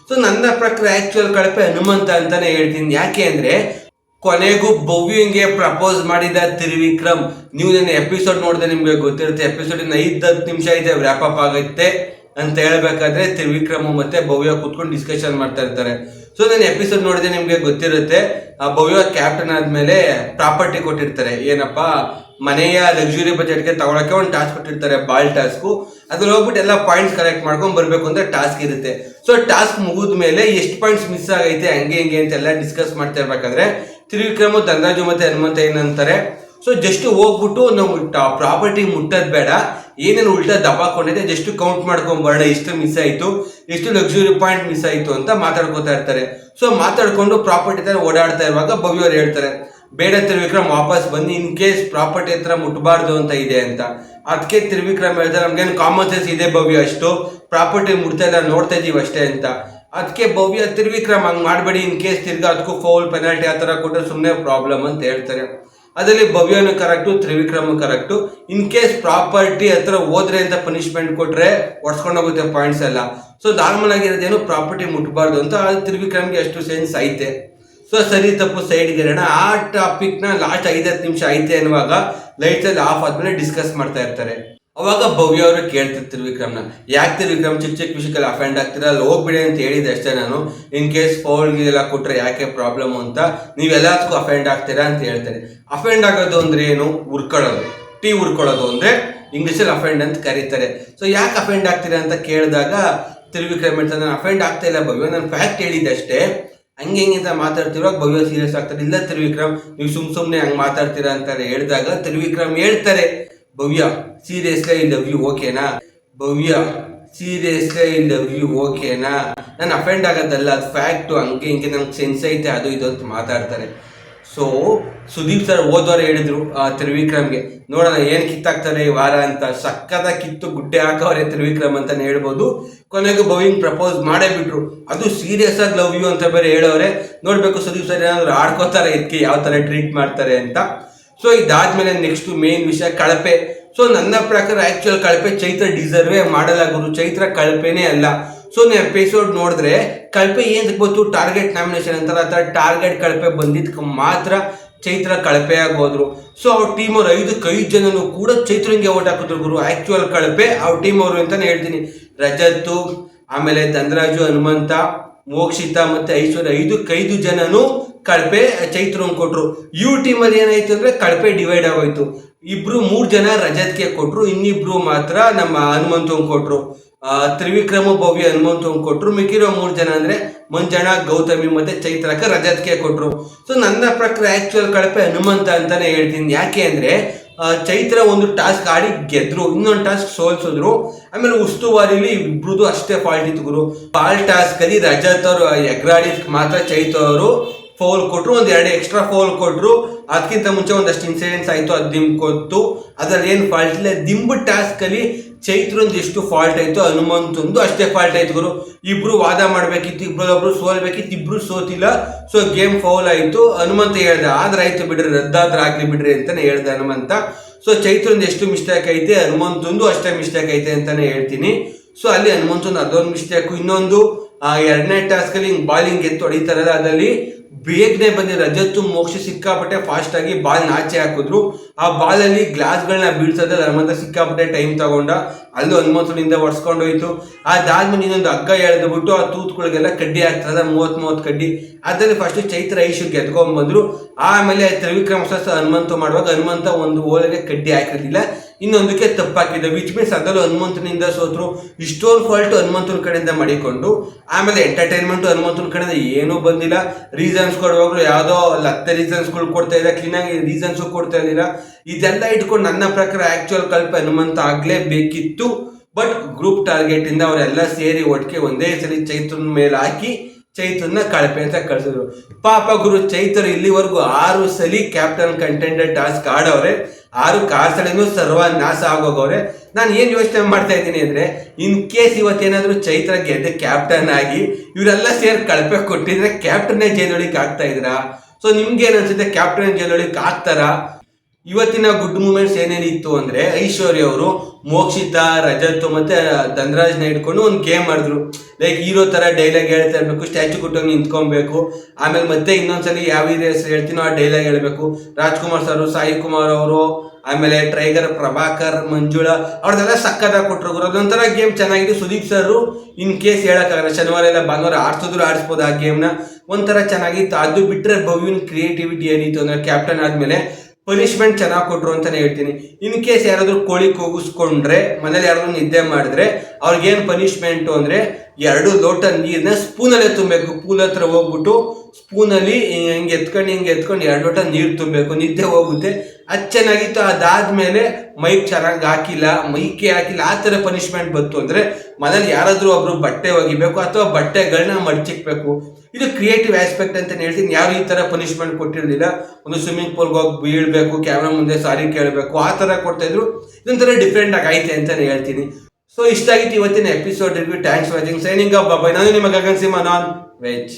So ನನ್ನ ಪ್ರಕಾರ actual ಕಳಪೆ ಹನುಮಂತ ಅಂತಾನೆ ಹೇಳ್ತೀನಿ. ಯಾಕೆ ಅಂದ್ರೆ ಕೊನೆಗೂ ಭವ್ಯಂಗೆ ಪ್ರಪೋಸ್ ಮಾಡಿದ ತ್ರಿವಿಕ್ರಮ್. ನೀವು ನನ್ನ ಎಪಿಸೋಡ್ ನೋಡಿದ್ರೆ ನಿಮ್ಗೆ ಗೊತ್ತಿರುತ್ತೆ. ಎಪಿಸೋಡ್ 5-10 ನಿಮಿಷ ಇದೆ, ವ್ಯಾಪ್ ಅಪ್ ಆಗುತ್ತೆ ಅಂತ ಹೇಳ್ಬೇಕಾದ್ರೆ ತ್ರಿವಿಕ್ರಮ್ ಮತ್ತೆ ಭವ್ಯ ಕೂತ್ಕೊಂಡು ಡಿಸ್ಕಷನ್ ಮಾಡ್ತಾ ಇರ್ತಾರೆ. ಸೊ ನಾನು ಎಪಿಸೋಡ್ ನೋಡಿದ್ರೆ ನಿಮ್ಗೆ ಗೊತ್ತಿರುತ್ತೆ, ಭವ್ಯ ಕ್ಯಾಪ್ಟನ್ ಆದ್ಮೇಲೆ ಪ್ರಾಪರ್ಟಿ ಕೊಟ್ಟಿರ್ತಾರೆ. ಏನಪ್ಪಾ, ಮನೆಯ ಲಕ್ಸುರಿ ಬಜೆಟ್ಗೆ ತಗೊಳಕ್ಕೆ ಒಂದು ಟಾಸ್ಕ್ ಕೊಟ್ಟಿರ್ತಾರೆ, ಬಾಲ್ ಟಾಸ್ಕ್. ಅದ್ರಲ್ಲಿ ಹೋಗ್ಬಿಟ್ಟು ಎಲ್ಲ ಪಾಯಿಂಟ್ಸ್ ಕಲೆಕ್ಟ್ ಮಾಡ್ಕೊಂಡು ಬರ್ಬೇಕು ಅಂತ ಟಾಸ್ಕ್ ಇರುತ್ತೆ. ಸೊ ಟಾಸ್ಕ್ ಮುಗಿದ ಮೇಲೆ ಎಷ್ಟು ಪಾಯಿಂಟ್ಸ್ ಮಿಸ್ ಆಗೈತೆ ಹಂಗೆ ಹಿಂಗೆ ಅಂತೆಲ್ಲ ಡಿಸ್ಕಸ್ ಮಾಡ್ತಾ ಇರ್ಬೇಕಾದ್ರೆ ತ್ರಿವಿಕ್ರಮ್, ಧನರಾಜು ಮತ್ತೆ ಹನುಮಂತ ಏನಂತಾರೆ, ಸೊ ಜಸ್ಟ್ ಹೋಗ್ಬಿಟ್ಟು ನಾವು ಪ್ರಾಪರ್ಟಿ ಮುಟ್ಟದ್ ಬೇಡ, ಏನೇನು ಉಲ್ಟಾ ದಬ್ಬಾಕೊಂಡಿದೆ ಜಸ್ಟ್ ಕೌಂಟ್ ಮಾಡ್ಕೊಂಡ್ ಬರೋಣ, ಎಷ್ಟು ಮಿಸ್ ಆಯ್ತು, ಎಷ್ಟು ಲಕ್ಸುರಿ ಪಾಯಿಂಟ್ ಮಿಸ್ ಆಯ್ತು ಅಂತ ಮಾತಾಡ್ಕೋತಾ ಇರ್ತಾರೆ. ಸೊ ಮಾತಾಡ್ಕೊಂಡು ಪ್ರಾಪರ್ಟಿ ತರ ಓಡಾಡ್ತಾ ಇರುವಾಗ ಭವ್ಯ ಅವ್ರು ಹೇಳ್ತಾರೆ, ಬೇಡ ತ್ರಿವಿಕ್ರಮ್ ವಾಪಸ್ ಬನ್ನಿ, ಇನ್ ಕೇಸ್ ಪ್ರಾಪರ್ಟಿ ಹತ್ರ ಮುಟ್ಟಬಾರ್ದು ಅಂತ ಇದೆ ಅಂತ. ಅದಕ್ಕೆ ತ್ರಿವಿಕ್ರಮ್ ಹೇಳ್ತಾರೆ, ನಮ್ಗೇನು ಕಾಮನ್ ಸೆನ್ಸ್ ಇದೆ ಭವ್ಯ, ಅಷ್ಟು ಪ್ರಾಪರ್ಟಿ ಮುಟ್ತಾ ಇಲ್ಲ, ನೋಡ್ತಾ ಇದೀವಿ ಅಷ್ಟೇ ಅಂತ. ಅದಕ್ಕೆ ಭವ್ಯ, ತ್ರಿವಿಕ್ರಮ್ ಹಂಗ್ ಮಾಡಬೇಡಿ, ಇನ್ ಕೇಸ್ ತಿರ್ಗಾ ಅದಕ್ಕೂ ಫೌಲ್ ಪೆನಾಲ್ಟಿ ಆ ತರ ಕೊಟ್ಟರೆ ಸುಮ್ಮನೆ ಪ್ರಾಬ್ಲಮ್ ಅಂತ ಹೇಳ್ತಾರೆ. ಅದರಲ್ಲಿ ಭವ್ಯನು correct, Trivikram correct. In case property ಹತ್ರ ಹೋದ್ರೆ ಅಂತ ಪನಿಷ್ಮೆಂಟ್ ಕೊಟ್ರೆ ಒಡ್ಸ್ಕೊಂಡು ಹೋಗುತ್ತೆ ಪಾಯಿಂಟ್ಸ್ ಎಲ್ಲ. ಸೊ ನಾರ್ಮಲ್ ಆಗಿರೋದೇನು ಪ್ರಾಪರ್ಟಿ ಮುಟ್ಬಾರ್ದು ಅಂತ. ತ್ರಿವಿಕ್ರಮ್ಗೆ ಅಷ್ಟು ಸೆನ್ಸ್ ಐತೆ. ಸೊ ಸರಿ ತಪ್ಪು ಸೈಡ್ಗೆ ಇರೋಣ. ಆ ಟಾಪಿಕ್ ನ ಲಾಸ್ಟ್ 5-10 ನಿಮಿಷ ಐತೆ ಅನ್ನುವಾಗ ಲೈಟ್ಸ್ ಅಲ್ಲಿ ಆಫ್ ಆದ್ಮೇಲೆ ಡಿಸ್ಕಸ್ ಮಾಡ್ತಾ ಇರ್ತಾರೆ. ಅವಾಗ ಭವ್ಯ ಅವರು ಕೇಳ್ತಾರೆ ತ್ರಿವಿಕ್ರಮ್ನ, ಯಾಕೆ ತ್ರಿವಿಕ್ರಮ್ ಚಿಕ್ಕ ಚಿಕ್ಕ ವಿಷಯಕ್ಕೆ ಅಫೆಂಡ್ ಆಗ್ತೀರಾ, ಅಲ್ಲಿ ಹೋಗ್ಬಿಡಿ ಅಂತ ಹೇಳಿದೆ ಅಷ್ಟೇ ನಾನು, ಇನ್ ಕೇಸ್ ಫೌಲ್ಗೆಲ್ಲ ಕೊಟ್ರೆ ಯಾಕೆ ಪ್ರಾಬ್ಲಮ್ ಅಂತ ನೀವೆಲ್ಲದಕ್ಕೂ ಅಫೆಂಡ್ ಆಗ್ತೀರಾ ಅಂತ ಹೇಳ್ತಾರೆ. ಅಫೆಂಡ್ ಆಗೋದು ಅಂದ್ರೆ ಏನು, ಉರ್ಕೊಳ್ಳೋದು, ಉರ್ಕೊಳ್ಳೋದು ಅಂದ್ರೆ ಇಂಗ್ಲಿಷಲ್ಲಿ ಅಫೆಂಡ್ ಅಂತ ಕರೀತಾರೆ. ಸೊ ಯಾಕೆ ಅಫೆಂಡ್ ಆಗ್ತೀರಾ ಅಂತ ಕೇಳಿದಾಗ ತ್ರಿವಿಕ್ರಮ್ ಹೇಳ್ತಾರೆ, ನಾನು ಅಫೆಂಡ್ ಆಗ್ತಾ ಇಲ್ಲ ಭವ್ಯ, ನಾನು ಫ್ಯಾಕ್ಟ್ ಹೇಳಿದ್ದೆ ಅಷ್ಟೇ, ಹಂಗೆ ಹೆಂಗೆ ಅಂತ ಮಾತಾಡ್ತಿರುವಾಗ ಭವ್ಯ ಸೀರಿಯಸ್ ಆಗ್ತಾರೆ. ಇಲ್ಲ ತ್ರಿವಿಕ್ರಮ್, ನೀವು ಸುಮ್ಮನೆ ಹಂಗೆ ಮಾತಾಡ್ತೀರಾ ಅಂತ ಹೇಳಿದಾಗ ತ್ರಿವಿಕ್ರಮ್ ಹೇಳ್ತಾರೆ, ಭವ್ಯ ಸೀರಿಯಸ್ಲಿ ಐ ಲವ್ ಯು ಓಕೆನಾ, ಭವ್ಯ ಸೀರಿಯಸ್ಲಿ ಐ ಲವ್ ಯು ಓಕೆನಾ, ನಾನು ಅಫೆಂಡ್ ಆಗೋದಲ್ಲ, ಅದು ಫ್ಯಾಕ್ಟು, ಹಂಗೆ ಹಿಂಗೆ ನಂಗೆ ಸೆನ್ಸ್ ಐತೆ ಅದು ಇದು ಅಂತ ಮಾತಾಡ್ತಾರೆ. ಸೊ ಸುದೀಪ್ ಸರ್ ಹೋದವ್ರು ಹೇಳಿದ್ರು ತ್ರಿವಿಕ್ರಮ್ಗೆ, ನೋಡೋಣ ಏನು ಕಿತ್ತಾಕ್ತಾರೆ ಈ ವಾರ ಅಂತ. ಸಕ್ಕದ ಕಿತ್ತು ಗುಡ್ಡೆ ಹಾಕವ್ರೆ ತ್ರಿವಿಕ್ರಮ್ ಅಂತಾನೆ ಹೇಳ್ಬೋದು. ಕೊನೆಗೂ ಭವ್ಯಂಗ್ ಪ್ರಪೋಸ್ ಮಾಡೇ ಬಿಟ್ರು, ಅದು ಸೀರಿಯಸ್ ಆಗಿ ಲವ್ ಯು ಅಂತ ಬೇರೆ ಹೇಳೋರೆ. ನೋಡ್ಬೇಕು ಸುದೀಪ್ ಸರ್ ಏನಾದ್ರು ಆಡ್ಕೋತಾರೆ, ಇದಕ್ಕೆ ಯಾವ ತರ ಟ್ರೀಟ್ ಮಾಡ್ತಾರೆ ಅಂತ. ಸೊ ಇದಾದ್ಮೇಲೆ ನೆಕ್ಸ್ಟ್ ಮೇನ್ ವಿಷಯ ಕಳಪೆ. ಸೊ ನನ್ನ ಪ್ರಕಾರ ಆಕ್ಚುಯಲ್ ಕಳಪೆ ಚೈತ್ರ ಡಿಸರ್ವೇ ಮಾಡಲಾಗುರು, ಚೈತ್ರ ಕಳಪೆನೇ ಅಲ್ಲ. ಸೊ ನೀವು ಎಪಿಸೋಡ್ ನೋಡಿದ್ರೆ ಕಳಪೆ ಏನ್ ಗೊತ್ತು, ಟಾರ್ಗೆಟ್ ನಾಮಿನೇಷನ್ ಅಂತಾರ, ಆ ಥರ ಟಾರ್ಗೆಟ್ ಕಳಪೆ ಬಂದಿದ್ದಕ್ಕೆ ಮಾತ್ರ ಚೈತ್ರ ಕಳಪೆ ಆಗೋದ್ರು. ಸೊ ಅವ್ರ ಟೀಮ್ ಅವ್ರು 5 ಜನನು ಕೂಡ ಚೈತ್ರಂಗೆ ಓಟ್ ಹಾಕಿದ್ರು ಗುರು. ಆಕ್ಚುಯಲ್ ಕಳಪೆ ಅವ್ರ ಟೀಮ್ ಅವರು ಅಂತಾನೆ ಹೇಳ್ತೀನಿ. ರಜತ್, ಆಮೇಲೆ ಧನರಾಜು, ಹನುಮಂತ, ಮೋಕ್ಷಿತಾ ಮತ್ತೆ ಐಶ್ವರ್ಯ 5 ಜನನು ಕಳಪೆ ಚೈತ್ರಂಗ್ ಕೊಟ್ರು. ಇವ್ರ ಟೀಮಲ್ಲಿ ಏನಾಯ್ತು ಅಂದ್ರೆ ಕಳಪೆ ಡಿವೈಡ್ ಆಗೋಯ್ತು. 3 ಜನ ರಜತ್ಗೆ ಕೊಟ್ರು, ಇನ್ನಿಬ್ರು ಮಾತ್ರ ನಮ್ಮ ಹನುಮಂತಂಗ್ ಕೊಟ್ರು. ತ್ರಿವಿಕ್ರಮ, ಭವ್ಯ, ಹನುಮಂತಂಗ್ ಕೊಟ್ರು. ಮಿಕ್ಕಿರೋ 3 ಜನ ಅಂದ್ರೆ ಮಂಜಣ್ಣ, ಗೌತಮಿ ಮತ್ತೆ ಚೈತ್ರಕ್ಕೆ ರಜತ್ಗೆ ಕೊಟ್ರು. ಸೊ ನನ್ನ ಪ್ರಕಾರ ಆಕ್ಚುಯಲ್ ಕಳಪೆ ಹನುಮಂತ ಅಂತಾನೆ ಹೇಳ್ತೀನಿ. ಯಾಕೆ ಅಂದ್ರೆ ಚೈತ್ರ ಒಂದು ಟಾಸ್ಕ್ ಆಡಿ ಗೆದ್ರು, ಇನ್ನೊಂದು ಟಾಸ್ಕ್ ಸೋಲ್ಸಿದ್ರು. ಆಮೇಲೆ ಉಸ್ತುವಾರಿಲಿ ಇಬ್ರದ್ದು ಅಷ್ಟೇ ಫಾಲ್ಟ್ ಇತ್ತು ಗುರು. ಬಾಲ್ ಟಾಸ್ಕ್ ಅಲ್ಲಿ ರಜತ್ ಅವರು ಎಗ್ರಾಡಿದ್ ಮಾತ್ರ ಚೈತ್ರ ಅವರು ಫೌಲ್ ಕೊಟ್ರು, 2 ಎಕ್ಸ್ಟ್ರಾ ಫೌಲ್ ಕೊಟ್ರು. ಅದಕ್ಕಿಂತ ಮುಂಚೆ ಒಂದಷ್ಟು ಇನ್ಸಿಡೆಂಟ್ಸ್ ಆಯ್ತು, ಅದು ನಿಮ್ಗೆ ಗೊತ್ತು. ಅದ್ರಲ್ಲಿ ಏನು ಫಾಲ್ಟ್ ಇಲ್ಲ. ದಿಂಬು ಟಾಸ್ಕ್ ಅಲ್ಲಿ ಚೈತ್ರಂದು ಎಷ್ಟು ಫಾಲ್ಟ್ ಆಯ್ತು, ಹನುಮಂತಂದು ಅಷ್ಟೇ ಫಾಲ್ಟ್ ಆಯ್ತು ಗುರು. ಇಬ್ರು ವಾದ ಮಾಡ್ಬೇಕಿತ್ತು, ಇಬ್ರು ಸೋಲ್ಬೇಕಿತ್ತು, ಇಬ್ರು ಸೋತಿಲ್ಲ. ಸೊ ಗೇಮ್ ಫೌಲ್ ಆಯ್ತು. ಹನುಮಂತ ಹೇಳ್ದ, ಆದ್ರೆ ಆಯ್ತು ಬಿಡ್ರಿ, ರದ್ದಾದ್ರ ಆಗ್ಲಿ ಬಿಡ್ರಿ ಅಂತಾನೆ ಹೇಳ್ದ ಹನುಮಂತ. ಸೊ ಚೈತ್ರಂದು ಎಷ್ಟು ಮಿಸ್ಟೇಕ್ ಐತೆ, ಹನುಮಂತಂದು ಅಷ್ಟೇ ಮಿಸ್ಟೇಕ್ ಐತೆ ಅಂತಾನೆ ಹೇಳ್ತೀನಿ. ಸೊ ಅಲ್ಲಿ ಹನುಮಂತಂದು ಅದೊಂದು ಮಿಸ್ಟೇಕ್. ಇನ್ನೊಂದು 2ನೇ ಟಾಸ್ಕ್ ಅಲ್ಲಿ ಬಾಲಿಂಗ್ ಎತ್ತು ಹೊಡಿತಾರಲ್ಲ, ಅದರಲ್ಲಿ ಬೇಗನೆ ಬಂದಿ ರಜತ್ತು, ಮೋಕ್ಷ ಸಿಕ್ಕಾಪಟ್ಟೆ ಫಾಸ್ಟ್ ಆಗಿ ಬಾಲ್ ನಾಚೆ ಹಾಕಿದ್ರು. ಆ ಬಾಲಲ್ಲಿ ಗ್ಲಾಸ್ಗಳನ್ನ ಬೀಳ್ಸೋದ್ರಲ್ಲಿ ಹನುಮಂತ ಸಿಕ್ಕಾಪಟ್ಟೆ ಟೈಮ್ ತಗೊಂಡ, ಅಲ್ಲೂ ಹನುಮಂತನಿಂದ ಒಡ್ಸ್ಕೊಂಡೋಯ್ತು. ಅದಾದ್ಮೇಲೆ ಇನ್ನೊಂದು ಹಗ್ಗ ಎಳೆದ್ಬಿಟ್ಟು ಆ ತೂತ್ಗಳಿಗೆಲ್ಲ ಕಡ್ಡಿ ಹಾಕ್ತಾರಲ್ಲ, 30 ಕಡ್ಡಿ, ಅದರಲ್ಲಿ ಫಸ್ಟ್ ಚೈತ್ರ ಐಶುಗೆ ಎತ್ಕೊಂಡ್ಬಂದ್ರು. ಆಮೇಲೆ ತ್ರಿವಿಕ್ರಮ ಹನುಮಂತ ಮಾಡುವಾಗ ಹನುಮಂತ ಒಂದು ಓಲೆಗೆ ಕಡ್ಡಿ ಹಾಕಿರ್ಲಿಲ್ಲ, ಇನ್ನೊಂದಕ್ಕೆ ತಪ್ಪಾಕಿದ್ದ. ವಿಚ್ ಮೀನ್ಸ್ ಅದರಲ್ಲೂ ಹನುಮಂತನಿಂದ ಸೋತ್ರು. ಇಷ್ಟೊಂದು ಫಾಲ್ಟ್ ಹನುಮಂತನ ಕಡೆಯಿಂದ ಮಾಡಿಕೊಂಡು ಆಮೇಲೆ ಎಂಟರ್ಟೈನ್ಮೆಂಟ್ ಹನುಮಂತನ ಕಡೆಯಿಂದ ಏನೂ ಬಂದಿಲ್ಲ. ರೀಸನ್ಸ್ ಕೊಡುವಾಗಲೂ ಯಾವುದೋ 10 ರೀಸನ್ಸ್ಗಳು ಕೊಡ್ತಾ ಇದ್ದಾರೆ, ಕ್ಲೀನಾಗಿ ರೀಸನ್ಸ್ ಕೊಡ್ತಾ ಇದ್ದೀರಾ. ಇದೆಲ್ಲ ಇಟ್ಕೊಂಡು ನನ್ನ ಪ್ರಕಾರ ಆಕ್ಚುಯಲ್ ಕಳಪೆ ಹನುಮಂತ ಆಗ್ಲೇಬೇಕಿತ್ತು. ಬಟ್ ಗ್ರೂಪ್ ಟಾರ್ಗೆಟ್ ಇಂದ ಅವರೆಲ್ಲ ಸೇರಿ ಒಟ್ಟಿಗೆ ಒಂದೇ ಸರಿ ಚೈತ್ರನ ಮೇಲೆ ಹಾಕಿ ಚೈತ್ರನ್ನ ಕಳಪೆ ಅಂತ ಕಳ್ಸಿದ್ರು. ಪಾಪ ಗುರು, ಚೈತ್ರ ಇಲ್ಲಿವರೆಗೂ 6 ಸಲಿ ಕ್ಯಾಪ್ಟನ್ ಕಂಟೆಂಡರ್ ಟಾಸ್ಕ್ ಆಡವ್ರೆ, 6 ಕಾರ್ಸಳಿನೂ ಸರ್ವನಾಶ ಆಗೋಗವ್ರೆ. ನಾನು ಏನ್ ಯೋಚನೆ ಮಾಡ್ತಾ ಇದ್ದೀನಿ ಅಂದ್ರೆ, ಇನ್ ಕೇಸ್ ಇವತ್ತೇನಾದ್ರೂ ಚೈತ್ರ ಗೆದ್ದ ಕ್ಯಾಪ್ಟನ್ ಆಗಿ ಇವರೆಲ್ಲ ಸೇರಿ ಕಳಪೆ ಕೊಟ್ಟಿದ್ರೆ ಕ್ಯಾಪ್ಟನ್ನೇ ಜೈಲೊಳಿಕ್ ಆಗ್ತಾ ಇದ್ರಾ? ಸೊ ನಿಮ್ಗೆ ಏನ್ ಅನ್ಸುತ್ತೆ, ಕ್ಯಾಪ್ಟನ್ ಜೈಲೊಳಿಕ್ ಆಗ್ತಾರಾ? ಇವತ್ತಿನ ಗುಡ್ ಮೂಮೆಂಟ್ಸ್ ಏನೇನಿತ್ತು ಅಂದ್ರೆ ಐಶ್ವರ್ಯ ಅವರು ಮೋಕ್ಷಿತಾ, ರಜತ್ ಮತ್ತೆ ಧನರಾಜ್ನ ಇಟ್ಕೊಂಡು ಒಂದು ಗೇಮ್ ಮಾಡಿದ್ರು. ಲೈಕ್ ಹೀರೋ ತರ ಡೈಲಾಗ್ ಹೇಳ್ತಾ ಇರ್ಬೇಕು, ಸ್ಟ್ಯಾಚು ಕೊಟ್ಟಂಗೆ ನಿಂತ್ಕೊಬೇಕು, ಆಮೇಲೆ ಮತ್ತೆ ಇನ್ನೊಂದ್ಸಲಿ ಯಾವ ಹೆಸರು ಹೇಳ್ತೀನೋ ಆ ಡೈಲಾಗ್ ಹೇಳ್ಬೇಕು. ರಾಜ್ಕುಮಾರ್ ಸರ್, ಸಾಯಿ ಕುಮಾರ್ ಅವರು, ಆಮೇಲೆ ಟ್ರೈಗರ್ ಪ್ರಭಾಕರ್, ಮಂಜುಳಾ ಅವ್ರದ್ದೆಲ್ಲ ಸಕ್ಕದಾಗಿ ಕೊಟ್ಟರು. ಅದೊಂಥರ ಗೇಮ್ ಚೆನ್ನಾಗಿದೆ. ಸುದೀಪ್ ಸರ್ ಇನ್ ಕೇಸ್ ಹೇಳಕ್ಕಾಗಲ್ಲ, ಶನಿವಾರ ಇಲ್ಲ ಭಾನುವಾರ ಆಡ್ಸಿದ್ರು ಆಡಿಸ್ಬೋದು ಆ ಗೇಮ್ನ. ಒಂಥರ ಚೆನ್ನಾಗಿತ್ತು. ಅದು ಬಿಟ್ಟರೆ ಭವ್ಯನ್ ಕ್ರಿಯೇಟಿವಿಟಿ ಏನಿತ್ತು ಅಂದ್ರೆ ಕ್ಯಾಪ್ಟನ್ ಆದ್ಮೇಲೆ ಪನಿಷ್ಮೆಂಟ್ ಚೆನ್ನಾಗಿ ಕೊಟ್ರು ಅಂತಾನೆ ಹೇಳ್ತೀನಿ. ಇನ್ ಕೇಸ್ ಯಾರಾದ್ರೂ ಕೋಳಿ ಕೂಗಿಸ್ಕೊಂಡ್ರೆ, ಮನೇಲಿ ಯಾರಾದ್ರೂ ನಿದ್ದೆ ಮಾಡಿದ್ರೆ ಅವ್ರಿಗೇನು ಪನಿಷ್ಮೆಂಟು ಅಂದ್ರೆ 2 ಲೋಟ ನೀರನ್ನ ಸ್ಪೂನಲ್ಲೇ ತುಂಬಬೇಕು. ಪೂಲ್ ಹತ್ರ ಹೋಗ್ಬಿಟ್ಟು ಸ್ಪೂನಲ್ಲಿ ಹಿಂಗೆ ಎತ್ಕೊಂಡು 2 ಲೋಟ ನೀರು ತುಂಬಬೇಕು, ನಿದ್ದೆ ಹೋಗುತ್ತೆ. ಅದು ಚೆನ್ನಾಗಿತ್ತು. ಅದಾದ್ಮೇಲೆ ಮೈಕ್ ಚೆನ್ನಾಗಿ ಹಾಕಿಲ್ಲ, ಮೈಕೆ ಹಾಕಿಲ್ಲ, ಆ ಥರ ಪನಿಷ್ಮೆಂಟ್ ಬಂತು ಅಂದ್ರೆ ಮನೇಲಿ ಯಾರಾದ್ರೂ ಒಬ್ರು ಬಟ್ಟೆ ಒಗಿಬೇಕು ಅಥವಾ ಬಟ್ಟೆಗಳನ್ನ ಮಡ್ಚಿಕ್ಬೇಕು. ಇದು ಕ್ರಿಯೇಟಿವ್ ಆಸ್ಪೆಕ್ಟ್ ಅಂತ ಹೇಳ್ತೀನಿ. ಯಾರು ಈ ತರ ಪನಿಷ್ಮೆಂಟ್ ಕೊಟ್ಟಿರಲಿಲ್ಲ. ಒಂದು ಸ್ವಿಮ್ಮಿಂಗ್ ಪೂಲ್ಗೆ ಹೋಗಿ ಬೀಳ್ಬೇಕು, ಕ್ಯಾಮ್ರಾ ಮುಂದೆ ಸಾರಿ ಕೇಳಬೇಕು, ಆ ತರ ಕೊಡ್ತಾ ಇದ್ರು. ಇದೊಂಥರ ಡಿಫ್ರೆಂಟ್ ಆಗಿ ಐತೆ ಅಂತಾನೆ ಹೇಳ್ತೀನಿ. ಸೊ ಇಷ್ಟ ಆಗಿತ್ತು ಇವತ್ತಿನ episode review. Thanks for watching. Signing off. Bye. ನಾನು ನಿಮ್ಮ ಗಗನ್ ಸಿಂಹ, ನಾನ್ ವೆಜ್.